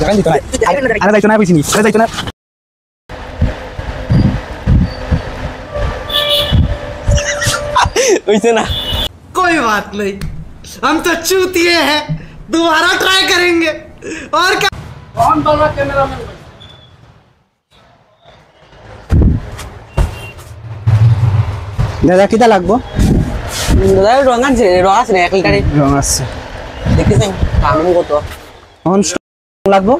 দেখাই দিত না আরে যাইতো না বুঝিনি আরে যাইতো না वैसे ना कोई बात नहीं हम तो चूतिए हैं दोबारा ट्राई करेंगे और क्या कौन बोल रहा कैमरामैन দাদা কিটা লাগবো দাদা রং আছে এক লিটারে রং আছে দেখেছেন দাম কত কোন লাগবো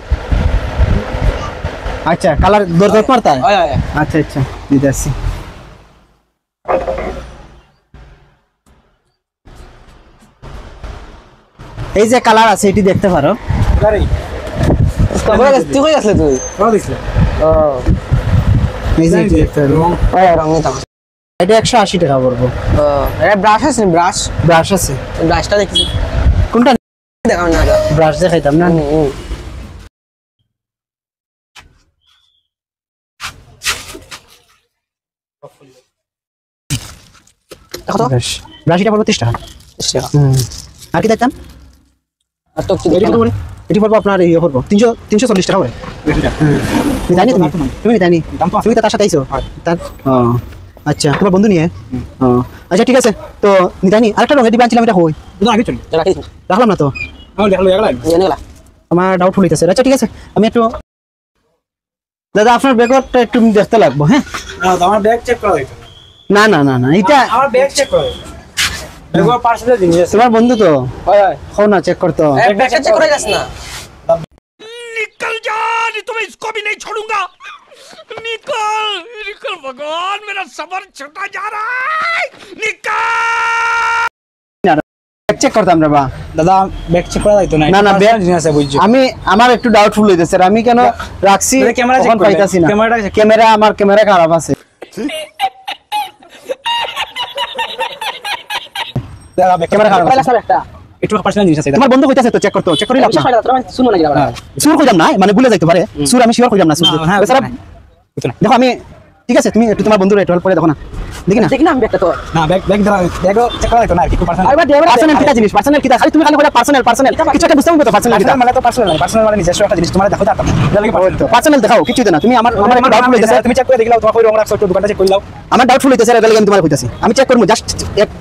আচ্ছা কালার দরকার পড়তা হয় হয় আচ্ছা আচ্ছা দিতে আসি এই যে কালার আছে এটি দেখতে পারো তবে তুই কই আসলে তুই কত দিছলে ও এই যে এটি দেখতে পারো ওই রং নিতাম এটা 180 টাকা পড়বো ও এটা ব্রাশ আছে ব্রাশ ব্রাশ আছে ব্রাশটা দেখছি কোনটা দেখাও না ব্রাশ দেখাইতাম না কত ব্রাশ এটা পড়বো 30 টাকা আর কি দেখতাম আর তো কি এটি পড়বো আপনার ইয়ে পড়বো 340 টাকা করে জানি তুমি জানি তুমি তো তার সাথে আইছো তার আচ্ছা তোমার বন্ধু নিয়ে আচ্ছা ঠিক আছে তো নিতানি আরেকটা রঙের ডিব্বা আনছিলাম এটা কই আগে চল রাখলাম না তো আমার ডাউটফুল হইতেছে আচ্ছা ঠিক আছে আমি একটু দাদা আপনার ব্যাগটা একটু দেখতে লাগবো হ্যাঁ আমার ব্যাগ চেক করা হইতো না না না না এটা আমার ব্যাগ চেক করা ব্যাগ পার্সেলের জিনিস আছে তোমার বন্ধু তো হয় হয় খাও না চেক করতো ব্যাগটা চেক করে যাস না निकल जा नहीं तो मैं इसको भी नहीं छोड़ूंगा निकल निकल भगवान मेरा सबर छूटा जा रहा है निकल চেক করতাম রে বা দাদা ব্যাগ চেক করা হইতো না না না ব্যাগ জিনিস আছে বুঝছো আমি আমার একটু ডাউটফুল হইতেছে আমি কেন রাখছি ক্যামেরা চেক পাইতাছি না ক্যামেরা আমার ক্যামেরা খারাপ আছে দাদা ক্যামেরা খারাপ আছে একটা একটু পার্সোনাল জিনিস আছে তোমার বন্ধু কইতাছে তো চেক করতে চেক করি লাভ না শুনো না যাবা সুর কইতাম না মানে ভুলে যাইতে পারে সুর আমি শিওর কইতাম না সুর হ্যাঁ দেখো আমি ঠিক আছে তুমি একটু তোমার বন্ধুর একটু হেল্প করে দেখো না দেখি না আমি ব্যাগটা তো না ব্যাগ ব্যাগ চেক করা হইতো না একটু পার্সোনাল পার্সোনাল কিটা জিনিস পার্সোনাল কিটা খালি তুমি খালি করে পার্সোনাল কিছু একটা বুঝতে পারবে তো পার্সোনাল কিটা মানে তো পার্সোনাল মানে নিজস্ব একটা জিনিস তোমার দেখো তো পার্সোনাল দেখাও কিছু না তুমি আমার একটু ডাউটফুল হইতাছে তুমি চেক করে দেখলাও তোমার কই রং রাখছো একটু দোকানটা চেক করে দাও আমার ডাউটফুল হইতাছে এর লাগি আমি তোমার কইতাছি আমি চেক করব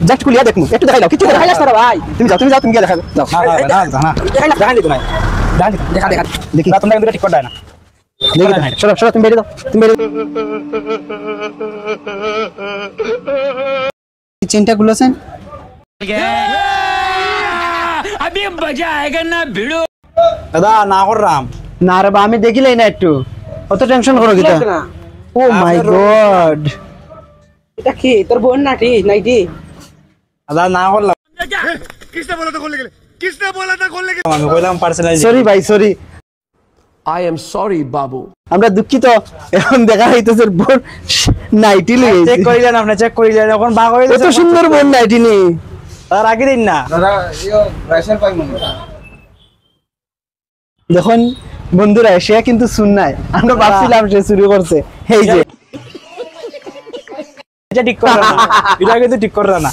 জাস্ট খুলিয়া দেখমু একটু দেখাই দাও কিছু দেখাই যাস না ভাই তুমি যাও তুমি গিয়ে দেখাও যাও না দেখাই দিত না দেখা দেখি তোমরা কিন্তু ঠিক করে দেয় না দেখি সরো তুমি বেরিয়ে দাও তুমি বেরিয়ে চেনটা গুলোছেন अभी मजा आएगा ना भिड़ो দাদা না কররাম না রে বা আমি দেখিলাই না একটু অত টেনশন করো কিটা ও মাই গড এটা কি তোর বোন নাটি নাইটি দাদা না করলাম किसने बोला था खोलने के लिए किसने बोला था खोलने के আমি কইলাম পার্সোনাল সরি ভাই সরি आई एम सॉरी बाबू আমরা দুঃখিত এখন দেখা হইতেছে বোন নাইটি লই চেক করিলেন আপনি চেক করিলেন এখন বাগ হয়ে কত সুন্দর বোন নাইটি নি তার আগে দিন না দাদা ইও রাইসেল পাই মনে দেখুন বন্ধুরা সে কিন্তু শুন নাই আমরা ভাবছিলাম সে শুরু করছে এই যে এটা ঠিক করে না এটা কিন্তু ঠিক করে না